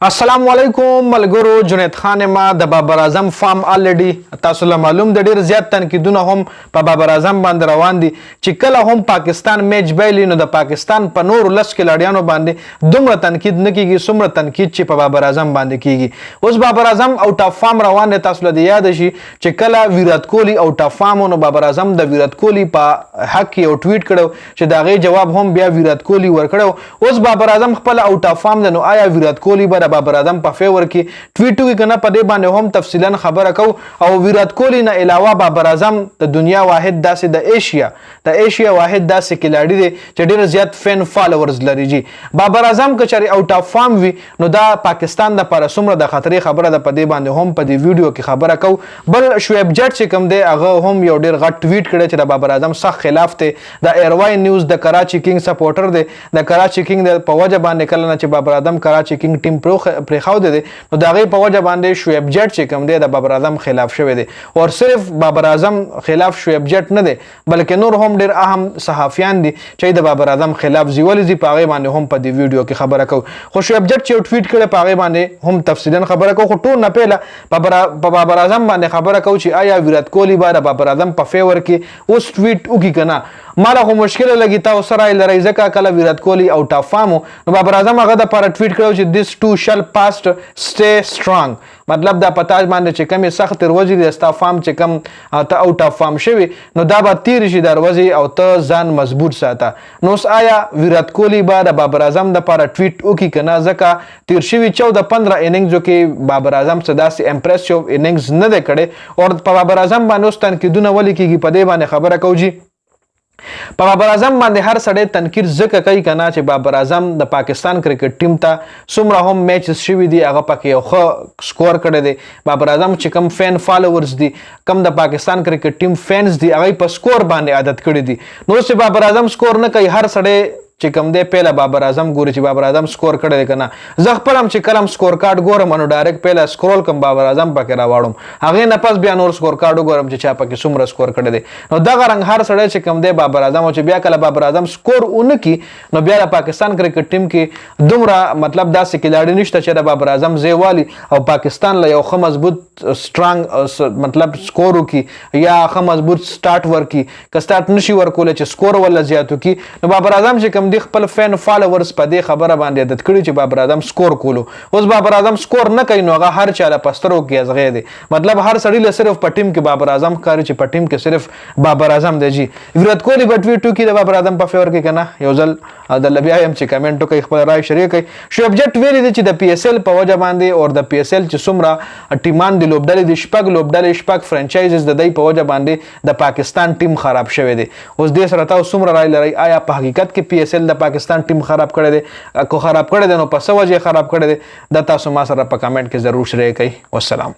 السلام علیکم ملګرو جنید خان ما د بابر اعظم فارم الریډي تاسو له معلوم د ډیر زیات تنقیدونه هم په بابر اعظم باندې روان دي چې کله هم پاکستان میچ بایلی نو د پاکستان په نور لس کلاډیانو باندې دومره تنقید نه کیږي څومره تنقید چې په بابر اعظم باندې کیږي اوس بابر اعظم اوټ اف فارم روان دی تاسو له یاد شي چې کله ویرات کوهلی اوټ اف فارم نو بابر اعظم د ویرات کوهلی په حق یو ټویټ کړو چې دا غي جواب هم بیا ویرات کوهلی ورکړو اوس بابر اعظم خپل اوټ اف فارم د نو آیا ویرات کوهلی به بابر اعظم په فیور کې ټویټ وکړي کنه په دې باندې هم تفصیلا خبره کو او ویرات کوهلی نه علاوه بابر اعظم د دنیا واحد داسې د ایشیا واحد داسې کلاډي دی چې ډیر زیات فین فالوورز لري جی بابر اعظم کچري اوټ اف فارم وي نو دا پاکستان د پر سمره د خطرې خبره ده په دې باندې هم په دې ویډیو کې خبره کو بل شعیب جټ چې کوم دی هغه هم یو ډیر غټ ټویټ کړی چې د بابر اعظم سخت خلاف ته د ایروای نیوز د کراچي کینګ سپورټر دی د کراچي کینګ په وجه باندې کله نه چې بابر اعظم کراچي کینګ ټیم پرې خاو دی نو دا غي په وجه باندې شعیب جټ چې کوم دی د بابر اعظم خلاف شوی دی او صرف بابر اعظم خلاف شعیب جټ نه دی بلکې نور هم ډیر اهم صحافیان دي چې د بابر اعظم خلاف زیول زی پاغه باندې هم په دې ویډیو کې خبره کو خو شعیب جټ چې ټویټ کړي پاغه باندې هم تفصیلا خبره کو خو ټول نه پیله بابر اعظم باندې خبره کو چې آیا ویرات کوهلی به بابر اعظم په فیور کې اوس ټویټ وکي کنه مالا خو مشکل لګی تا سره لری ځکه کله ویرات کوهلی اوټ اف فارم نو بابر اعظم هغه د پر ټویټ کړو چې this too shall pass stay strong مطلب دا پتاج باندې چې کمی سخت روزي د ستا فارم چې کم ته اوټ اف فارم شوی نو دا به تیر شي دروازه او ته ځان مضبوط ساته نو آیا ویرات کوهلی به د بابر اعظم د پر ټویټ وکي کنه ځکه تیر شوی 14-15 اننګز کې بابر اعظم صداسي امپریسیو اننګز نه ده کړي او په بابر اعظم باندې تنقیدونه ولې کیږي په دې باندې خبره کوجی په بابر اعظم باندې هر سړی تنقید ځکه کوي کنه چې بابر اعظم د پاکستان کرکټ ټیم ته څومره هم میچز شوي دي هغه پکې یو ښه سکور کړی دی بابر اعظم چې کم فین فالوورز دي کم د پاکستان کرکټ ټیم فینز دي هغه په سکور باندې عادت کړی دي نو چې بابر اعظم سکور نه کوي هر سړی چې کوم دی پهله بابر اعظم ګوري چې بابر اعظم سکور کړی دی کنه زه خپل هم چې کلم سکور کارت ګورم نو ډایرکټ پهله سکرول کوم بابر اعظم پکې راوړم هغه نه پس بیا نور سکور کارت وګورم چې چا پکې څومره سکور کړی دی نو دغه رنګ هر سړی چې کوم دی بابر اعظم او چې بیا کله بابر اعظم سکور اونکي نو بیا د پاکستان کرکټ ټیم کې دومره مطلب داسې کلاډي نشته چې د بابر اعظم زیوالي او پاکستان له یو ښه مضبوط سټرانګ مطلب سکور وکي یا ښه مضبوط سٹارټ ورکي که سٹارټ نشي ورکول چې سکور ولا زیاتو کی نو بابر اعظم چې کوم دی خپل فین فالوورز په دې خبره باندې عادت کړي چې بابر اعظم سکور کولو اوس بابر اعظم سکور نه کوي نو هغه هر چاله پسترو کې ازغې دي مطلب هر سړی له صرف په ټیم کې بابر اعظم کاری چې په ټیم کې صرف بابر اعظم دی جی ویرات کوهلی په ټویټ کې د بابر اعظم په فیور کې کنه یو ځل د لبیا هم چې کمنټ کوي خپل رائے شریک کوي شعیب جټ ویلي دي چې د پی اس ال په وجه باندې او د پی اس ال چې څومره ټیمان دی لوبډلې د شپږ فرانچایزز د دې په وجه باندې د پاکستان ټیم خراب شوی دی اوس دې سره تاسو څومره رائے لري آیا په حقیقت کې پی اس ال د پاکستان ټیم خراب کړی دی کو خراب کړی دی نو په څه وجه خراب کړی دی دا تاسو ما سره په کمنټ کې ضرور شریک کړئ والسلام